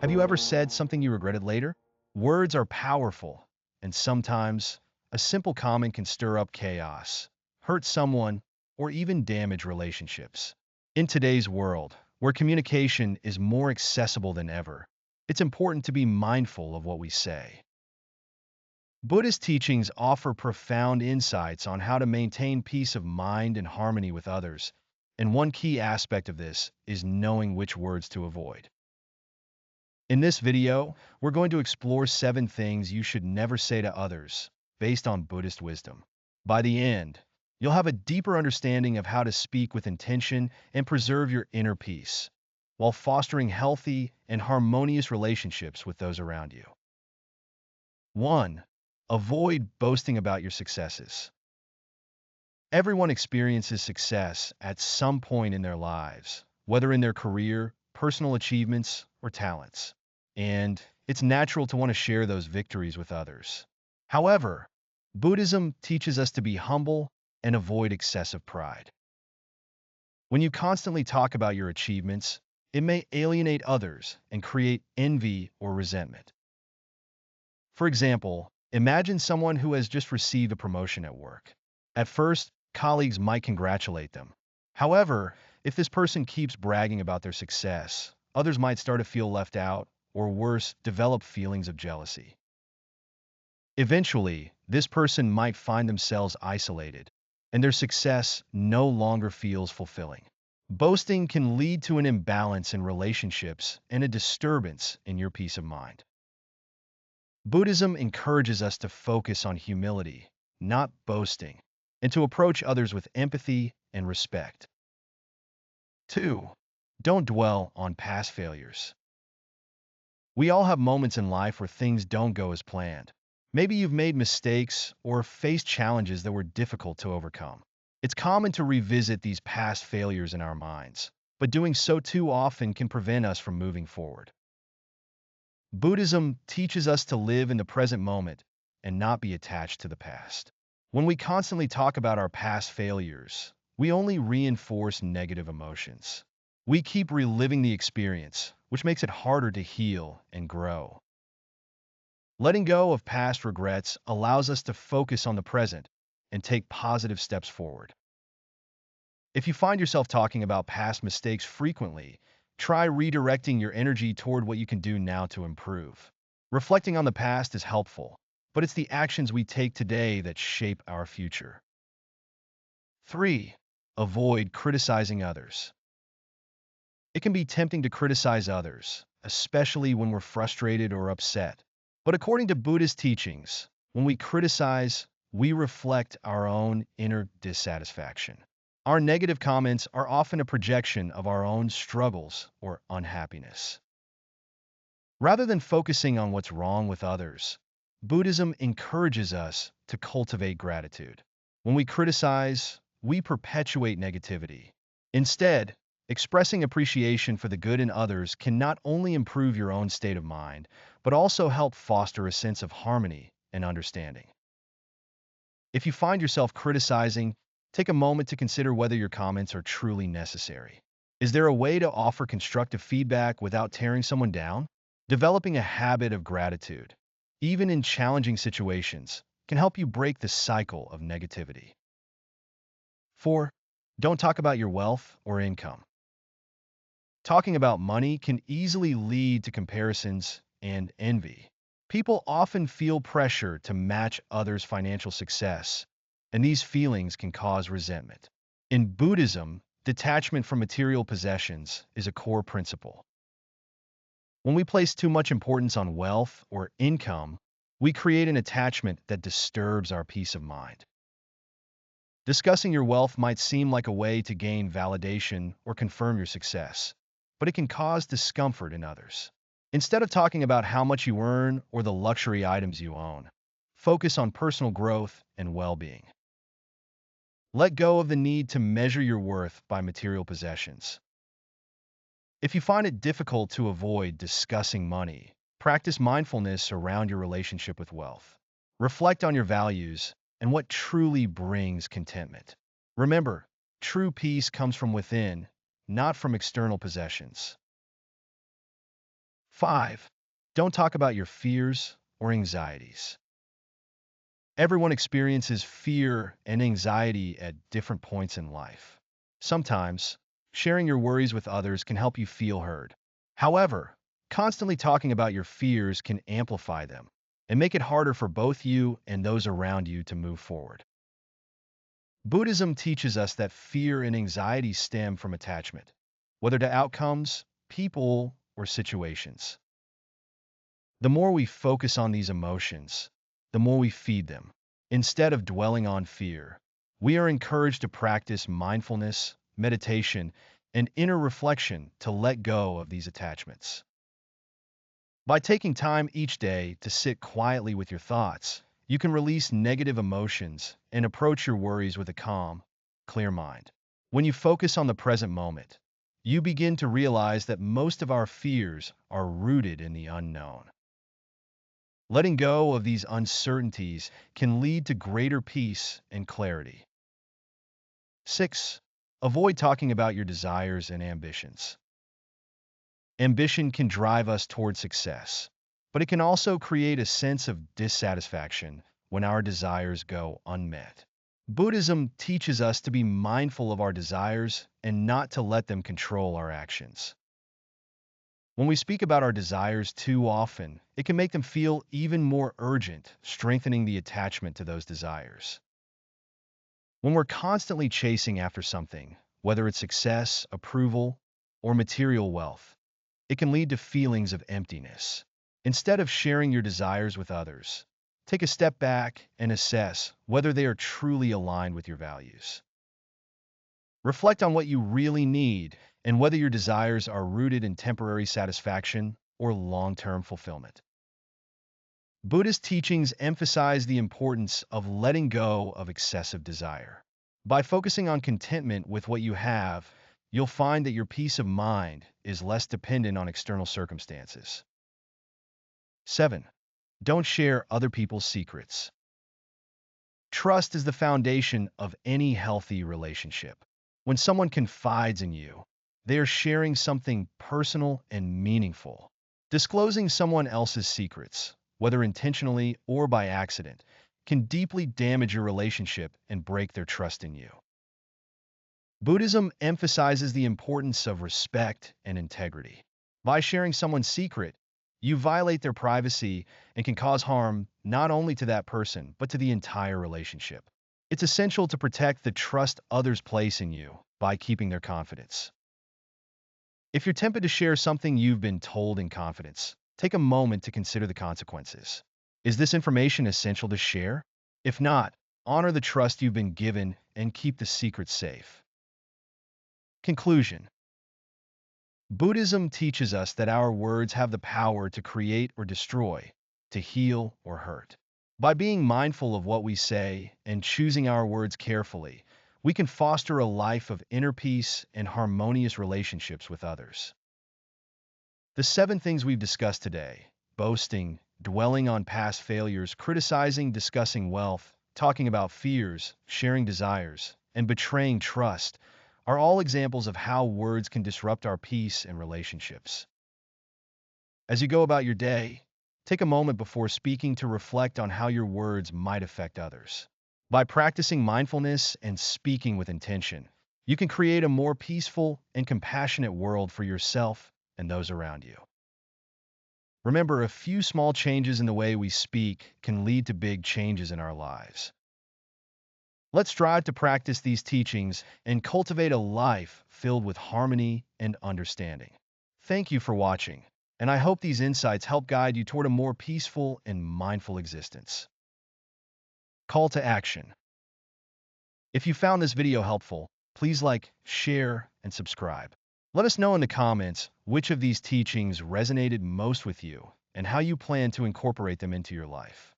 Have you ever said something you regretted later? Words are powerful, and sometimes a simple comment can stir up chaos, hurt someone, or even damage relationships. In today's world, where communication is more accessible than ever, it's important to be mindful of what we say. Buddhist teachings offer profound insights on how to maintain peace of mind and harmony with others, and one key aspect of this is knowing which words to avoid. In this video, we're going to explore 7 things you should never say to others, based on Buddhist wisdom. By the end, you'll have a deeper understanding of how to speak with intention and preserve your inner peace, while fostering healthy and harmonious relationships with those around you. 1. Avoid boasting about your successes. Everyone experiences success at some point in their lives, whether in their career, personal achievements, or talents. And it's natural to want to share those victories with others. However, Buddhism teaches us to be humble and avoid excessive pride. When you constantly talk about your achievements, it may alienate others and create envy or resentment. For example, imagine someone who has just received a promotion at work. At first, colleagues might congratulate them. However, if this person keeps bragging about their success, others might start to feel left out, or worse, develop feelings of jealousy. Eventually, this person might find themselves isolated, and their success no longer feels fulfilling. Boasting can lead to an imbalance in relationships and a disturbance in your peace of mind. Buddhism encourages us to focus on humility, not boasting, and to approach others with empathy and respect. 2. Don't dwell on past failures. We all have moments in life where things don't go as planned. Maybe you've made mistakes or faced challenges that were difficult to overcome. It's common to revisit these past failures in our minds, but doing so too often can prevent us from moving forward. Buddhism teaches us to live in the present moment and not be attached to the past. When we constantly talk about our past failures, we only reinforce negative emotions. We keep reliving the experience, which makes it harder to heal and grow. Letting go of past regrets allows us to focus on the present and take positive steps forward. If you find yourself talking about past mistakes frequently, try redirecting your energy toward what you can do now to improve. Reflecting on the past is helpful, but it's the actions we take today that shape our future. 3. Avoid criticizing others. It can be tempting to criticize others, especially when we're frustrated or upset. But according to Buddhist teachings, when we criticize, we reflect our own inner dissatisfaction. Our negative comments are often a projection of our own struggles or unhappiness. Rather than focusing on what's wrong with others, Buddhism encourages us to cultivate gratitude. When we criticize, we perpetuate negativity. Instead, expressing appreciation for the good in others can not only improve your own state of mind, but also help foster a sense of harmony and understanding. If you find yourself criticizing, take a moment to consider whether your comments are truly necessary. Is there a way to offer constructive feedback without tearing someone down? Developing a habit of gratitude, even in challenging situations, can help you break the cycle of negativity. 4. Don't talk about your wealth or income. Talking about money can easily lead to comparisons and envy. People often feel pressure to match others' financial success, and these feelings can cause resentment. In Buddhism, detachment from material possessions is a core principle. When we place too much importance on wealth or income, we create an attachment that disturbs our peace of mind. Discussing your wealth might seem like a way to gain validation or confirm your success, but it can cause discomfort in others. Instead of talking about how much you earn or the luxury items you own, focus on personal growth and well-being. Let go of the need to measure your worth by material possessions. If you find it difficult to avoid discussing money, practice mindfulness around your relationship with wealth. Reflect on your values and what truly brings contentment. Remember, true peace comes from within, not from external possessions. 5. Don't talk about your fears or anxieties. Everyone experiences fear and anxiety at different points in life. Sometimes, sharing your worries with others can help you feel heard. However, constantly talking about your fears can amplify them and make it harder for both you and those around you to move forward. Buddhism teaches us that fear and anxiety stem from attachment, whether to outcomes, people, or situations. The more we focus on these emotions, the more we feed them. Instead of dwelling on fear, we are encouraged to practice mindfulness, meditation, and inner reflection to let go of these attachments. By taking time each day to sit quietly with your thoughts, you can release negative emotions and approach your worries with a calm, clear mind. When you focus on the present moment, you begin to realize that most of our fears are rooted in the unknown. Letting go of these uncertainties can lead to greater peace and clarity. 6. Avoid talking about your desires and ambitions. Ambition can drive us toward success, but it can also create a sense of dissatisfaction when our desires go unmet. Buddhism teaches us to be mindful of our desires and not to let them control our actions. When we speak about our desires too often, it can make them feel even more urgent, strengthening the attachment to those desires. When we're constantly chasing after something, whether it's success, approval, or material wealth, it can lead to feelings of emptiness. Instead of sharing your desires with others, take a step back and assess whether they are truly aligned with your values. Reflect on what you really need and whether your desires are rooted in temporary satisfaction or long-term fulfillment. Buddhist teachings emphasize the importance of letting go of excessive desire. By focusing on contentment with what you have, you'll find that your peace of mind is less dependent on external circumstances. 7. Don't share other people's secrets. Trust is the foundation of any healthy relationship. When someone confides in you, they are sharing something personal and meaningful. Disclosing someone else's secrets, whether intentionally or by accident, can deeply damage your relationship and break their trust in you. Buddhism emphasizes the importance of respect and integrity. By sharing someone's secret, you violate their privacy and can cause harm not only to that person, but to the entire relationship. It's essential to protect the trust others place in you by keeping their confidence. If you're tempted to share something you've been told in confidence, take a moment to consider the consequences. Is this information essential to share? If not, honor the trust you've been given and keep the secret safe. Conclusion. Buddhism teaches us that our words have the power to create or destroy, to heal or hurt. By being mindful of what we say and choosing our words carefully, we can foster a life of inner peace and harmonious relationships with others. The 7 things we've discussed today, boasting, dwelling on past failures, criticizing, discussing wealth, talking about fears, sharing desires, and betraying trust, are all examples of how words can disrupt our peace and relationships. As you go about your day, take a moment before speaking to reflect on how your words might affect others. By practicing mindfulness and speaking with intention, you can create a more peaceful and compassionate world for yourself and those around you. Remember, a few small changes in the way we speak can lead to big changes in our lives. Let's strive to practice these teachings and cultivate a life filled with harmony and understanding. Thank you for watching, and I hope these insights help guide you toward a more peaceful and mindful existence. Call to action. If you found this video helpful, please like, share, and subscribe. Let us know in the comments which of these teachings resonated most with you and how you plan to incorporate them into your life.